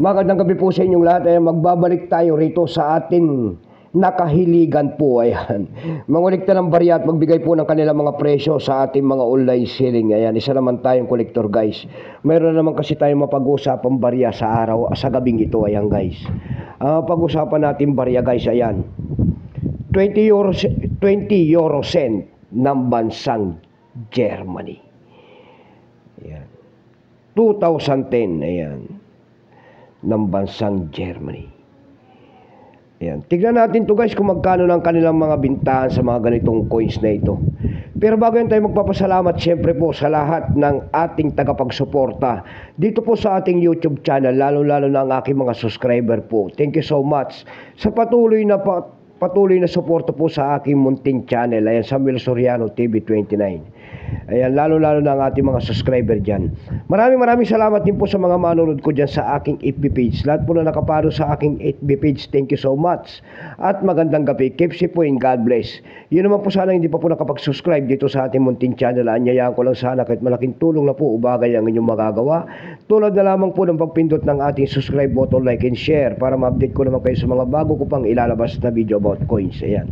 Magandang gabi po sa inyong lahat. Magbabalik tayo rito sa ating nakahiligan po. Ayan. Mangulikta ng barya at magbigay po ng kanilang mga presyo sa ating mga online selling. Ayan. Isa naman tayong kolektor, guys. Mayroon naman kasi tayong mapag-usapang barya sa araw, sa gabing ito. Ayan, guys. Pag-usapan natin barya, guys. Ayan. 20 euro cent ng bansang Germany. Ayan. 2010. Ayan. Ng bansang Germany. Ayan. Tignan natin to, guys, kung magkano ng kanilang mga bintahan sa mga ganitong coins na ito. Pero bago yan tayo magpapasalamat siyempre po sa lahat ng ating tagapagsuporta dito po sa ating YouTube channel, lalo-lalo na ang aking mga subscriber po. Thank you so much sa patuloy na suporta po sa aking munting channel. Ayan, Samuel Soriano TV 29. Ayan, lalo-lalo na ang ating mga subscriber dyan. Maraming salamat din po sa mga manonood ko dyan sa aking FB page. Lahat po na nakaparo sa aking FB page, thank you so much. At magandang gabi. Keep safe po and God bless. Yun naman po sana hindi pa po nakapag-subscribe dito sa ating munting channel. Anyayaan ko lang sana kahit malaking tulong na po ubagay ang inyong magagawa. Tulad na lamang po ng pagpindot ng ating subscribe button, like and share para ma-update ko naman kayo sa mga bago ko pang ilalabas na video about coins. Ayan.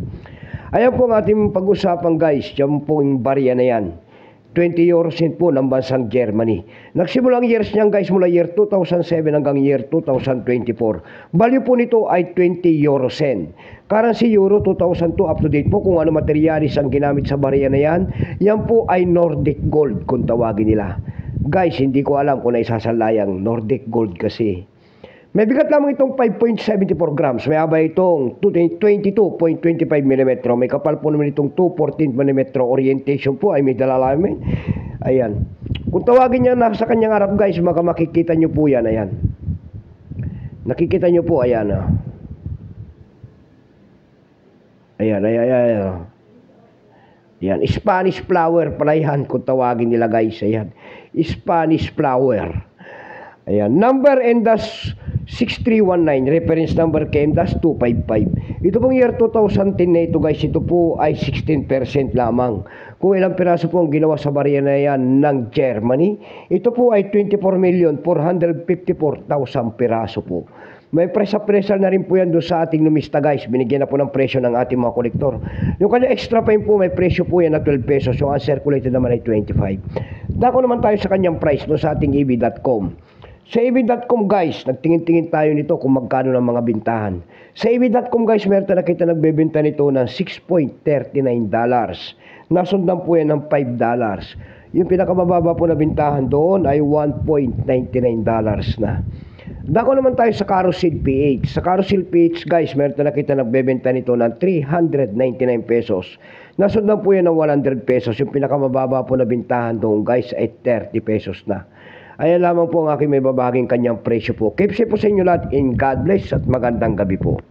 Ayan po ang ating pag-usapan, guys. Yan po yung barya na yan. 20 euro cent po ng bansang Germany. Nagsimula ang years niyan, guys, mula year 2007 hanggang year 2024. Value po nito ay 20 euro cent. Currency euro 2002 up to date po. Kung ano materialis ang ginamit sa barya na yan, yan po ay Nordic Gold kung tawagin nila. Guys, hindi ko alam kung naisasalayang Nordic Gold kasi. May bigat lamang itong 5.74 grams. May abay itong 22.25 mm. May kapal po naman itong 2.14 mm. Orientation po ay may dalalamin. Ayan. Kung tawagin niya na sa kanyang harap, guys, makikita nyo po yan. Ayan. Nakikita nyo po. Ayan. Ayan. Ayan. Spanish flower pala yan kung tawagin nila, guys. Ayan. Spanish flower. Ayan. Number and das 6319, reference number KM-255. Ito pong year 2010 na ito, guys, ito po ay 16% lamang. Kung ilang piraso po ang ginawa sa barya na yan ng Germany, ito po ay 24,454,000 piraso po. May presa na rin po yan doon sa ating numista, guys. Binigyan na po ng presyo ng ating mga kolektor. Yung kanya extra pa yun po, may presyo po yan na 12 pesos. Yung uncirculated naman ay 25. Dako naman tayo sa kanyang price doon sa ating EV.com. Sa EV.com, guys, nagtingin-tingin tayo nito kung magkano ng mga bintahan. Sa EV.com, guys, meron tayo nakita nagbebenta nito ng $6.39. Nasundan po yan ng $5. Yung pinakamababa po na bintahan doon ay $1.99 na. Dako naman tayo sa Carousel PH. Sa Carousel PH, guys, meron tayo nakita nagbebenta nito ng 399 pesos. Nasundan po yan ng 100 pesos. Yung pinakamababa po na bintahan doon, guys, ay 30 pesos na. Ayan lamang po ang aking may babaging kanyang presyo po. Keep safe po sa inyo lahat and God bless at magandang gabi po.